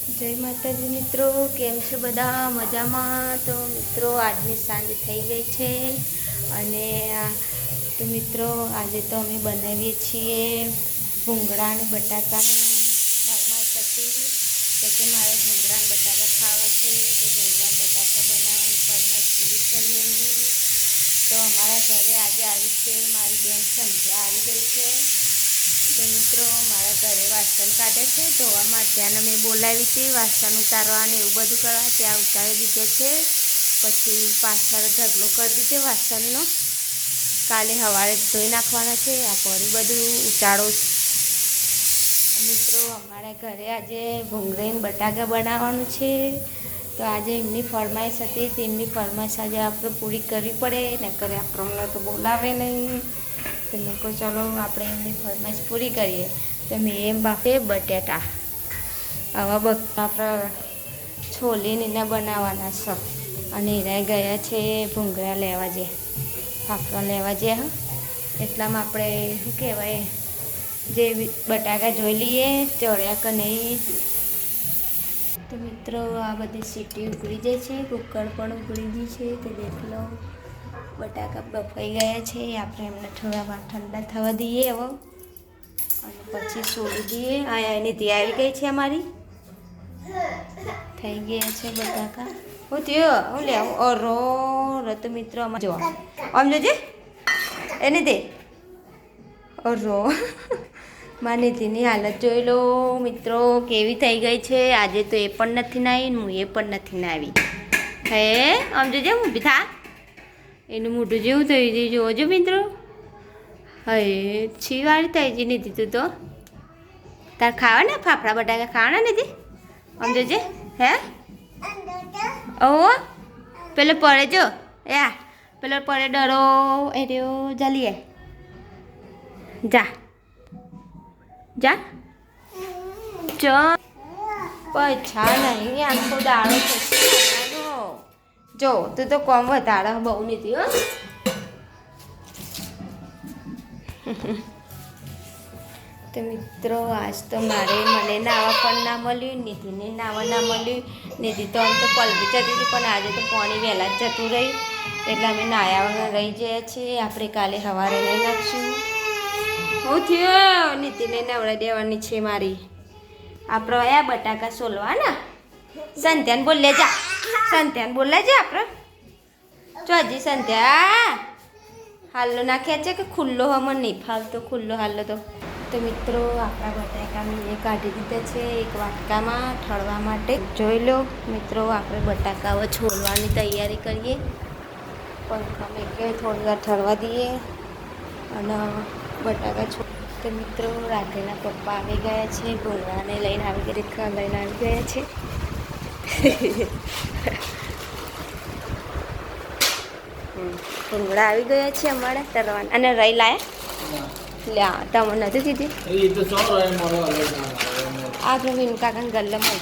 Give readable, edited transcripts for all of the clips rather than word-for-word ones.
જય માતાજી મિત્રો, કેમ છો બધા? મજામાં? તો મિત્રો આજની સાંજ થઈ ગઈ છે અને તો મિત્રો આજે તો અમે બનાવીએ છીએ ભૂંગળા અને બટાકાનું ફરમાઈશ હતી કે મારે ભૂંગળા અને બટાકા ખાવા છે, તો ભૂંગળા અને બટાકા બનાવવાની ફરમાઈશ પૂરી કરી એમને. તો અમારા ઘરે આજે આવી છે મારી બેન સંધ્યા આવી ગઈ છે. તો મિત્રો મારા ઘરે વાસણ કાઢે છે ધોવા માટે, અને મેં બોલાવી હતી વાસણ ઉતારવા અને એવું બધું કરવા, ત્યાં ઉતારી દીધે છે. પછી પાછળ ઢગલો કરી દીધો વાસણનો, કાલે સવારે ધોઈ નાખવાના છે. આ ફરી બધું ઉચાળો. મિત્રો અમારા ઘરે આજે ભૂંગળા બટાકા બનાવવાનું છે, તો આજે એમની ફરમાઈશ હતી, તેમની ફરમાઈશ આજે આપણે પૂરી કરવી પડે, ને કરે આપણને તો બોલાવે નહીં. તો મેં કહું ચલો આપણે એમની ફરમાઈશ પૂરી કરીએ. તો મેં એમ બાફે બટેટા આવા આપણે છોલીને એના બનાવવાના છે, અને એના ગયા છે ભૂંગળા લેવા જે ફાફડા લેવા જે. હા, એટલામાં આપણે શું કહેવાય જે બટાકા જોઈ લઈએ ચડ્યા કે નહીં. તો મિત્રો આ બધી સીટી ઉકળી જાય છે, કુકર પણ ઉકળી ગઈ છે, તે દેખ લો. બટાકા બફાઈ ગયા છે, આપણે એમને થોડા વાર ઠંડા થવા દઈએ હવે, અને પછી છોડી દઈએ. આ એની ધી આવી ગઈ છે અમારી, થઈ ગયા છે બટાકા. હું થયો હું લે અરો રત મિત્રો આમાં જો આમ જોજે એને દે અરો માનીતીની હાલત જોઈ લો મિત્રો કેવી થઈ ગઈ છે. આજે તો એ પણ નથી નાવી, હું એ પણ નથી નાવી. હે આમ જોજે ઊભી થા, એનું મોઢું જેવું થયું છે જોજો મિત્રો. હે છીવાળી થઈ છે નીતિ, તું તો તાર ખાવા ને ફાફડા બટાકા ખાવાના નથી. આમ જોજે હે ઓ પેલો પડે જો યા પેલો પડે ડરો એ રહ્યો. જલીએ જા જા ચ પછા નહીં આખો દાડો જો તું તો કોમ વધારે બહુ નથી હો. તો મિત્રો આજ તો મને નાવા પણ ના મળ્યું, નિધિને નાવા ના મળ્યું. નિધિ તો આમ તો પલવી જતી હતી, પણ આજે તો પાણી વહેલા જ જતું રહ્યું, એટલે અમે નાયા વગર રહી ગયા છીએ. આપણે કાલે સવારે લઈ નાખશું. હું થયો નિધિને નવડાવી દેવાની છે મારી. આપણે આયા બટાકા સોલવાના. સંધ્યાને બોલે જા, સંધ્યાને બોલે જા આપણે ચોજી સંધ્યા હાલ્લો નાખ્યા છે કે ખુલ્લો હમણાં નહીં ફાવતો ખુલ્લો હાલ્લો તો મિત્રો આપણા બટાકા મેં કાઢી દીધા છે એક વાટકામાં ઠળવા માટે. જોઈ લો મિત્રો આપણે બટાકા હવે છોલવાની તૈયારી કરીએ. પંખા મેં કે થોડી વાર ઠળવા દઈએ અને બટાકા તો મિત્રો રાધેના પપ્પા આવી ગયા છે, ભૂંગળાને લઈને આવી ગયા છે. ભૂંગળા આવી ગયા છે અમારે તરવાના, અને રહી લાયા લ્યા તમે નથી દીધી આ પ્રવીણ કાકા ગલ્લામાં.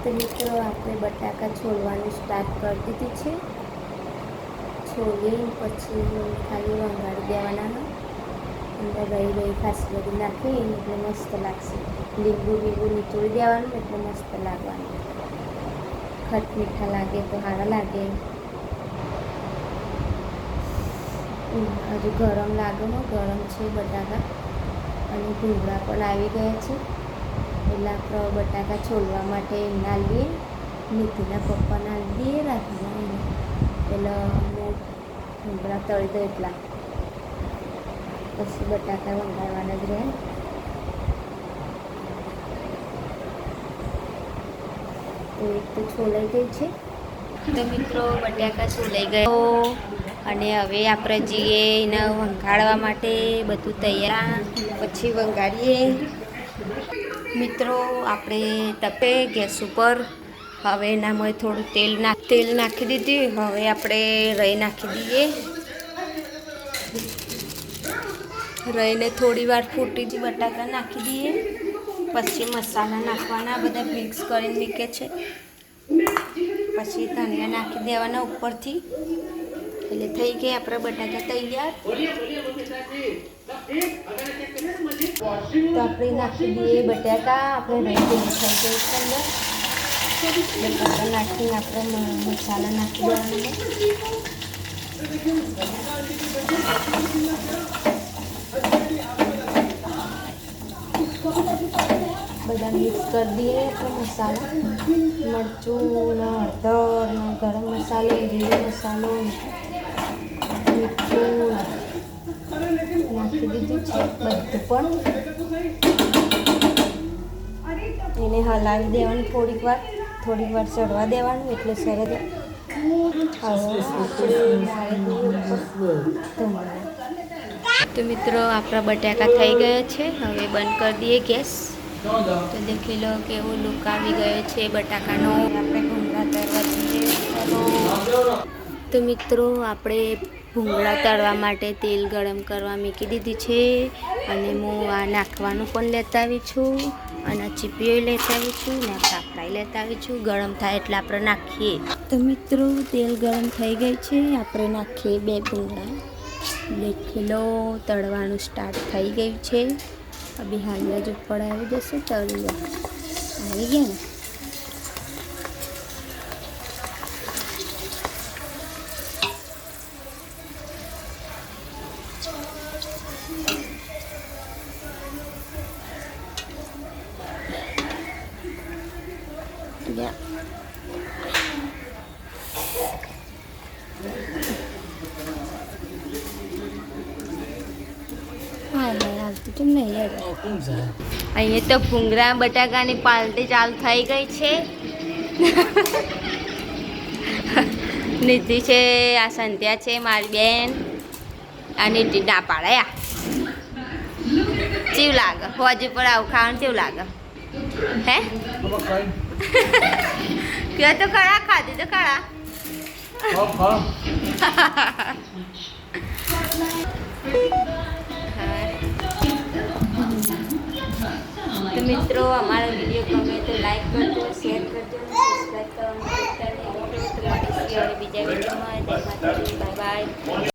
તો મિત્રો આપણે બટાકા છોલવાનું સ્ટાર્ટ કરી દીધી છે. છોલી પછી ખાલી વંગાળી દેવાના, અંદર રહી ખાસી બધી નાખી એટલે મસ્ત લાગશે. લીંબુ નીચોડી દેવાનું એટલે મસ્ત લાગવાનું. ખટ મીઠા લાગે તો સારા લાગે. હજુ ગરમ લાગે ગરમ છે બટાકા, અને ભૂંગળા પણ આવી ગયા છે. એટલે આપણે બટાકા છોલવા માટે ના લઈએ, નીતિના પપ્પાના દઈએ રાખીને એટલે ભૂંગળા તળી દો એટલા, પછી બટાકા વંગાળવાના જ રહે. એક તો છોલાઈ ગઈ છે. તો મિત્રો બટાકા છોલાઈ ગયા, અને હવે આપણે જઈએ એને વંગાળવા માટે. બધું તૈયાર પછી વંગાળીએ. મિત્રો આપણે તપે ગેસ ઉપર હવે એનામાં થોડું તેલ નાખી દીધી. હવે આપણે રહી નાખી દઈએ. રહીને થોડી વાર ફૂટી જ બટાકા નાખી દઈએ. પછી મસાલા નાખવાના બધા મિક્સ કરીને મૂકે છે. પછી ધનિયા નાખી દેવાના ઉપરથી. એટલે થઈ ગયા આપણા બટાકા તૈયાર. તો આપણે નાખી દઈએ બટાકા. આપણે રહી ગયેલી થઈ ગઈ છે અંદર. બટાકા નાખીને આપણે મસાલા નાખી દેવાનો. બધા મિક્સ કરી દઈએ આપણે મસાલા. મરચું ને હળદર ને ગરમ મસાલો, જીરો મસાલો, મીઠું નાખી દીધું છે બધું. પણ એને હલાવી દેવાનું થોડીક વાર ચડવા દેવાનું, એટલે સરસ. તો મિત્રો આપણા બટાકા થઈ ગયા છે. હવે બંધ કરી દઈએ ગેસ. તો દેખી લો કેવો લુક આવી ગયો છે બટાકાનો. આપણે ભૂંગળા તળવા દઈએ. તો મિત્રો આપણે ભૂંગળા તળવા માટે તેલ ગરમ કરવા મૂકી દીધી છે. અને હું આ નાખવાનું પણ લેતા આવી છું, અને ચીપીઓ લેતા આવી છું, ને કાપડાઈ લેતા આવી છું. ગરમ થાય એટલે આપણે નાખીએ. તો મિત્રો તેલ ગરમ થઈ ગઈ છે. આપણે નાખીએ 2 ભૂંગળા. દેખી લો તળવાનું સ્ટાર્ટ થઈ ગયું છે. હવે હાલવા જ ઉપર આવી જશે. તળી આવી ગયા ને. અહીંયા તો ભૂંગળા બટાકાની પાર્ટી ચાલુ થઈ ગઈ છે. નિધિ છે, આ સંધ્યા છે મારી બેન. આ નિધિ ના પાડ્યા. કેવું લાગે હોજી પર આવું ખાવાનું? કેવું લાગે હે? કયો તો ખરા, ખાધી તો ખરા. તો મિત્રો અમારો વિડીયો ગમે તો લાઈક કરજો, શેર